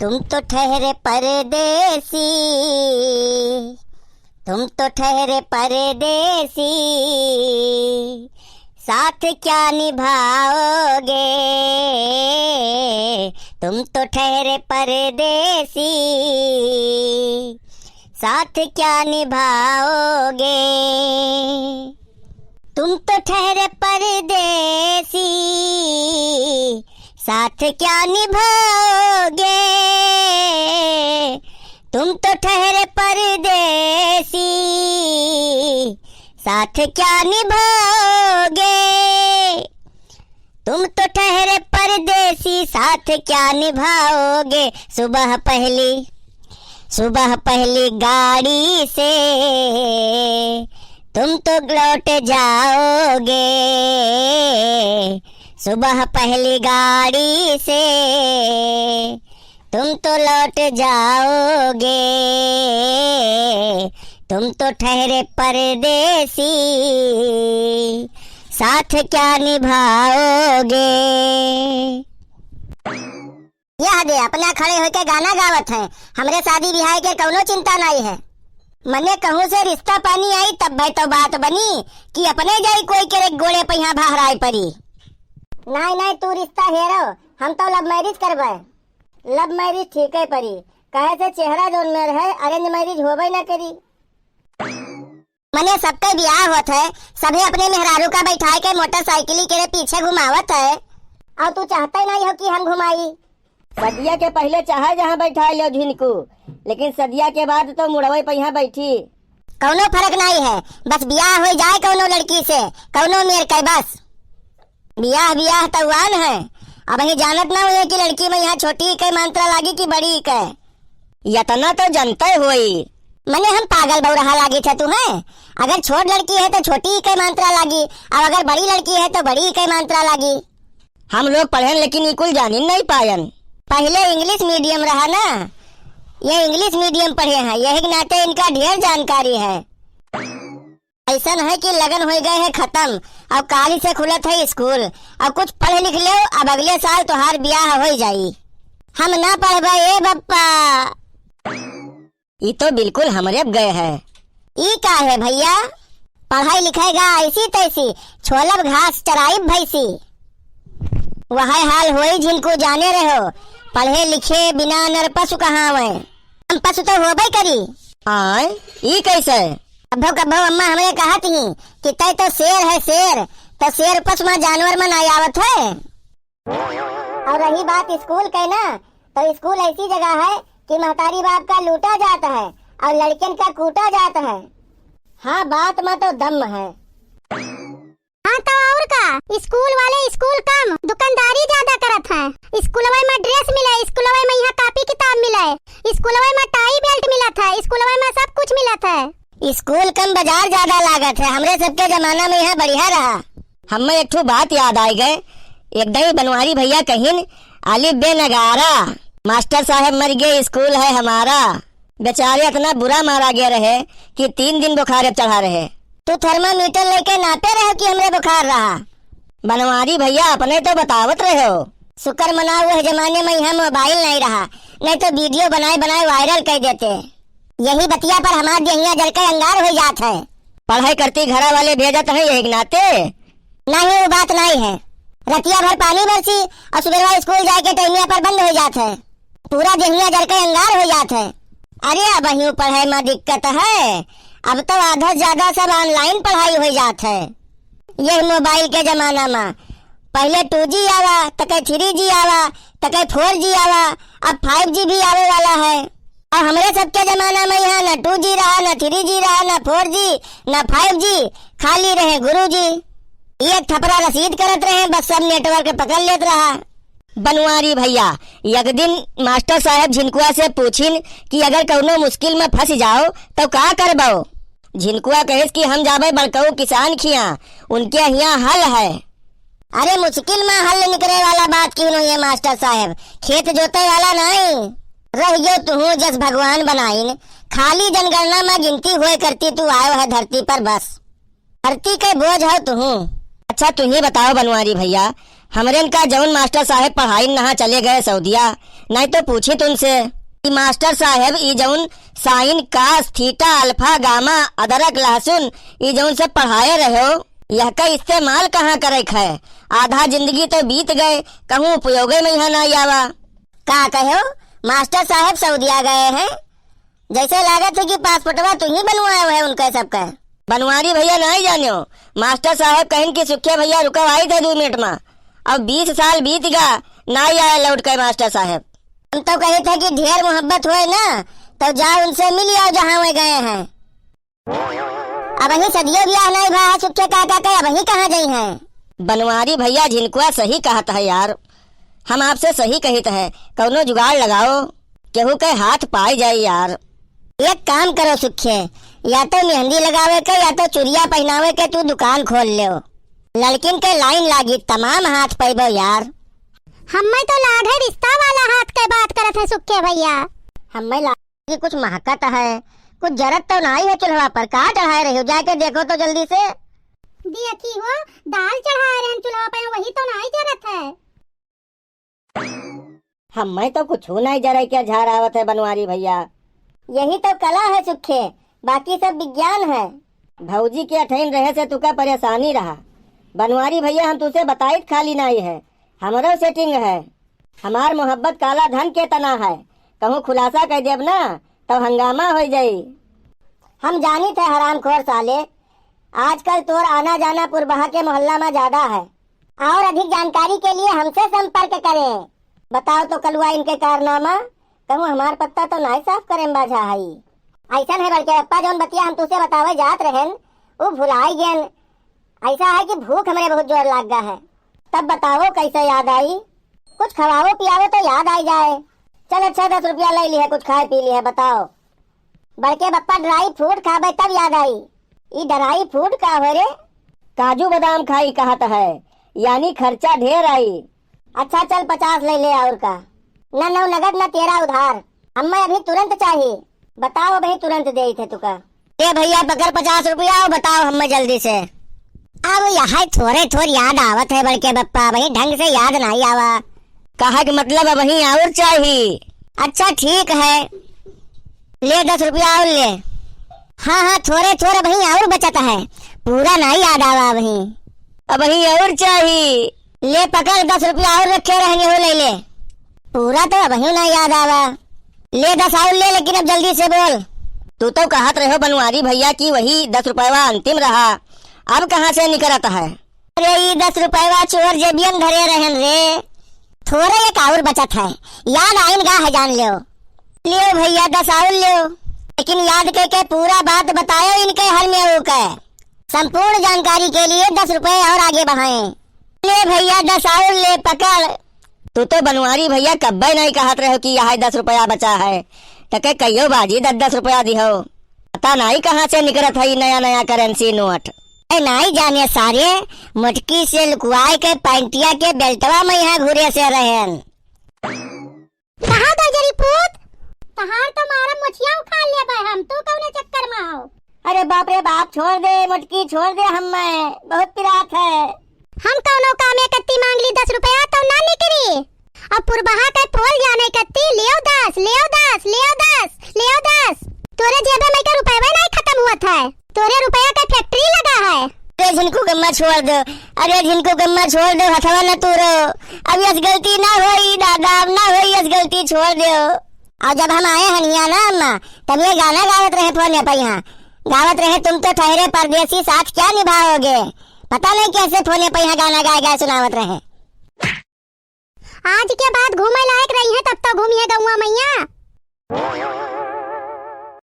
तुम तो ठहरे परदेसी, तुम तो ठहरे परदेसी, साथ क्या निभाओगे। तुम तो ठहरे परदेसी, साथ क्या निभाओगे। तुम तो ठहरे परदेसी, साथ क्या निभाओगे। तुम तो ठहरे परदेसी, साथ क्या निभाओगे। तुम तो ठहरे परदेसी, साथ क्या निभाओगे। सुबह पहली गाड़ी से तुम तो लौट जाओगे। सुबह पहली गाड़ी से तुम तो लौट जाओगे। तुम तो ठहरे परदेसी, साथ क्या निभाओगे। यह दे अपना खड़े होके गाना गावत है। हमरे शादी ब्याह के कौनो चिंता नहीं है। मने कहूँ से रिश्ता पानी आई तब भाई तो बात बनी कि अपने जाई कोई के गोड़े पे यहाँ बहराए पड़ी। नहीं तू रिश्ता हेरो, हम तो लव मैरिज करवाए। लव मैरिज ठीक है परी, कहे से चेहरा जोन में रहे, अरेंज मैरिज होबे न करी। मने सबके ब्याह होत है, सभी अपने मेहरारू का बैठाए के मोटरसाइकिल के पीछे घुमावत है, और तू चाहता ही नहीं हो कि हम घुमाई। सदिया के पहले चाहे जहाँ बैठा लो झिनकू, लेकिन सदिया के बाद तो मुड़वे पे यहाँ बैठी। कौनो फर्क नहीं है, बस ब्याह हो जाए कौनो लड़की से, कौनो मेर के बस। ब्याह तो वान है। अब ही जानत ना हुए कि लड़की में यहाँ छोटी के मात्रा लागी कि बड़ी के। यतना तो जनते हुई। मने हम पागल बौरहा लागी थे तुम्हें। अगर छोट लड़की है तो छोटी के मात्रा लागी, और अगर बड़ी लड़की है तो बड़ी के मात्रा लागी। हम लोग पढ़े लेकिन ये कुल जान नहीं पायन। पहले इंग्लिश मीडियम रहा ना, ये इंग्लिश मीडियम पढ़े हैं, यही नाते इनका ढेर जानकारी है। ऐसा है कि लगन हो गए है खत्म, अब काली से खुलत है स्कूल, अब कुछ पढ़ लिख लो, अब अगले साल तुम्हार ब्याह हो जाई। हम ना पढ़बे ए बप्पा। ये तो बिल्कुल हमरे गए है। ई का है भैया, पढ़ाई लिखाएगा ऐसी तैसी, छोलब घास चराइब भैसी। वह हाल होई जिनको जाने रहो, पढ़े लिखे बिना नर पशु कहावे। हम पशु तो होबे करी। आय ई कैसे? कभो अम्मा हमें कहा थी कि तय तो शेर है शेर, तो शेर पशु में जानवर में नहीं आवत है। और रही बात स्कूल के ना, तो स्कूल ऐसी जगह है कि महतारी बाप का लूटा जाता है और लड़कियन का कूटा जाता है। हाँ बात में तो दम है। हाँ तो और का, स्कूल वाले स्कूल कम दुकानदारी ज्यादा करत हैं। स्कूलवा में ड्रेस मिले, स्कूलवा में यहाँ कॉपी किताब मिले, स्कूलवा में टाई बेल्ट मिलत है, स्कूलवा में सब कुछ मिलत है। स्कूल कम बाजार ज्यादा लागत है। हमरे सबके जमाना में यह बढ़िया रहा। हमें एक ठो बात याद आई गए। एक दही बनवारी भैया कहिन आलिफ बे नगारा, मास्टर साहब मर गए स्कूल है हमारा। बेचारे इतना बुरा मारा गया रहे कि 3 दिन बुखार चढ़ा रहे। तू थर्मामीटर लेके नापे रहे कि हमरे बुखार रहा। बनवारी भैया अपने तो बतावत रहे हो। शुक्र मनाओ वह जमाने में यहाँ मोबाइल नहीं रहा, नहीं तो वीडियो बनाए वायरल कर देते। यही बतिया पर हमारे यहिया जल के अंगार हो जात है। पढ़ाई करती घरा वाले भेजत है यही नाते। नहीं वो बात नहीं है। रतिया भर पानी बरसी और सुबह स्कूल जाए के टाइमिया पर बंद हो जात है, पूरा जहिया जल के अंगार हो जात है। अरे अब वही पढ़ाई में दिक्कत है, अब तो आधा ज्यादा सब ऑनलाइन पढ़ाई हो जात है। यही मोबाइल के जमाना में पहले 2G आवा, तो कहीं 3G आवा, तो कहीं 4G आवा, अब 5G भी आवे वाला है। और हमरे सबके जमाना में यहाँ न 2G रहा, न 3G रहा, न 4G, न 5G, खाली रहे गुरुजी। एक थपरा रसीद करत रहे, बस सब नेटवर्क पकड़ लेत रहा। बनवारी भैया एक दिन मास्टर साहब झिनकुआ से पूछिन कि अगर कौनो मुश्किल में फंस जाओ तो का करबो। झिनकुआ कहे कि हम जाबे बड़कऊ किसान खिया, उनके यहाँ हल है। अरे मुश्किल में हल निकले वाला बात क्यों नहीं है मास्टर साहब, खेत जोते वाला नहीं। रह गयो तू जस भगवान बनाइन, खाली जनगणना में गिनती हुए करती तू आयो है धरती पर, बस धरती के बोझ हो तू। अच्छा तुम ही बताओ बनवारी भैया, हमरे का जौन मास्टर साहब पढ़ाई नहा चले गए सऊदिया, नहीं तो पूछी तुमसे कि मास्टर साहब ई जौन sine cos theta alpha gamma अदरक लहसुन ई जौन सब पढ़ाए रहे हो, यह का इस्तेमाल कहाँ करे है? आधा जिंदगी तो बीत गए, कहूँ उपयोग में यहाँ नहीं आवा। का कहो मास्टर साहब सऊदिया गए हैं? जैसे लागत है कि पासपोर्टवा तू ही बनवाए है उनका सबका। बनवारी भैया नहीं जानियो, मास्टर साहब कहें कि सुखे भैया रुका आई थे 2 मिनट में, अब 20 साल बीत गया नहीं आया लौट के मास्टर साहब। हम तो कहे थे कि ढेर मोहब्बत हुए ना तो जाओ उनसे मिल आओ जहाँ वे गए हैं। अब वही सदियों ब्याह नहीं भा सुखे काका के, अब वही कहाँ गई हैं? बनवारी भैया झिनकुआ सही कहत है यार, हम आपसे सही कहित है, कौनो जुगाड़ लगाओ, केहू के हाथ पाई जाए यार। एक काम करो सुखे, या तो मेहंदी लगावे के या तो चुरिया पहनावे के तू दुकान खोल ले, लड़किन के लाइन लागी तमाम हाथ पैबो यार। हमें तो लाढ़े रिश्ता वाला हाथ के बात करत है सुखे भैया। हमें लागी कुछ महकत है, कुछ जरूरत तो नहीं है चूल्हा पर, कहाँ चढ़ाए रही हो? जाके देखो तो जल्दी से। देखी हो दाल चढ़ा रहे हैं चूल्हा पे, वही तो नहीं जरूरत है। हमें तो कुछ नहीं जरा क्या झार आवत है बनवारी भैया। यही तो कला है सुखे, बाकी सब विज्ञान है। भौजी के अठैन रहे से तुका परेशानी रहा। बनवारी भैया हम तुझसे बताइत खाली नहीं है, हमारो सेटिंग है। हमार मोहब्बत काला धन के तना है, कहूँ खुलासा कर देब ना तो हंगामा हो जाई। हम जानी थे हरामखोर साले, आजकल तोर आना जाना पुरबहा के मोहल्ला में ज्यादा है। और अधिक जानकारी के लिए हमसे संपर्क करें। बताओ तो कलुआ इनके कारनामा, कहूँ हमार पत्ता तो नहीं साफ करें बाझा हई। ऐसा है बल्कि अप्पा जौन बतिया हम तुझसे बतावे जात रहन वो भुलाई गेन। ऐसा है कि भूख हमें बहुत जोर लाग गया है, तब बताओ कैसे याद आई? कुछ खवाओ पियाओ तो याद आई जाए। चल अच्छा 10 रुपया ले ली है, कुछ खाए पी ली है। बताओ बल्कि बप्पा ड्राई फ्रूट खाबे तब याद आई। ये ड्राई फ्रूट का हो रे? काजू बादाम खाई कहत है, यानी खर्चा ढेर आई। अच्छा चल 50 ले ले और का, न नौ नगद न तेरा उधार। हमें अभी तुरंत चाहिए। बताओ अभी तुरंत दे थे तुका। ए भैया पकड़ 50 रुपया, बताओ हमें जल्दी से। अब यहाँ थोड़े थोड़ी याद आवत है बल्कि बप्पा, वही ढंग से याद नहीं आवा। कहा कि मतलब अब वही और चाहिए। अच्छा ठीक है, ले 10 रुपया और ले। हाँ हाँ थोड़े थोड़े वही और बचत है, पूरा नहीं याद आवा वही। अब वही और चाहिए। ले पकड़ 10 रुपया और रखे रहेंगे हो, ले ले। पूरा तो वही नहीं याद आवा। ले 10 और ले, लेकिन अब जल्दी से बोल। तू तो कहत रहो बनवारी भैया की वही 10 रुपया अंतिम रहा, अब कहाँ से निकलता है? अरे ये 10 रुपया चोर जेबियन धरे रहन रे, थोड़ा एक और बचत है, याद आइन गा है जान लियो। लियो भैया 10 और लियो, लेकिन याद के पूरा बात बतायो इनके हल में होके। संपूर्ण जानकारी के लिए 10 रुपए और आगे बढ़ाएं। ले भैया 10 और ले पकड़। तू तो बनवारी भैया कब्बे नहीं कहत रहो कि यहाँ 10 रुपया बचा है, टके कहियो बाजी 10-10 रुपया दिहो। पता नहीं कहाँ से निकलत है नया नया करेंसी नोट। नहीं जाने सारे मुटकी से लुकवाए के पैंटिया के बेल्टवा में यहाँ घुरे से रहन। कहाँ तो जरी पूत, तहार तो मारा मुछिया उखाड़ लिया भाई, हम तो कौने चक्कर में हो। अरे बाप रे बाप, छोड़ दे मुटकी, छोड़ दे, हमें बहुत पिरात है। हम कौनो कामे कत्ती मांग ली 10 रुपया तो ना निकली। अब पुरबहा के पोल जाने कत्ती लियो 10, लियो 10, लियो 10, लियो 10। तोरे जेबे में का रुपया नहीं खत्म हुआ था, तोरे रुपया का फैक्ट्री लगा है। अरे जिनको गम्मा छोड़ दो, अरे जिनको गम्मा छोड़ दो, हथवा न तूरो। अब यस गलती ना होई दादा, अब ना होई यस गलती, छोड़ दो। और जब हम आए हनिया ना अम्मा, तब ये गाना गावत रहे फोन पे, यहाँ गावत रहे तुम तो ठहरे परदेसी साथ क्या निभाओगे। पता नहीं कैसे फोन पे यहाँ गाना गाए गाए सुनावत रहे। आज के बाद घूमे लायक रही है तब तो घूमिए गौवा मैया।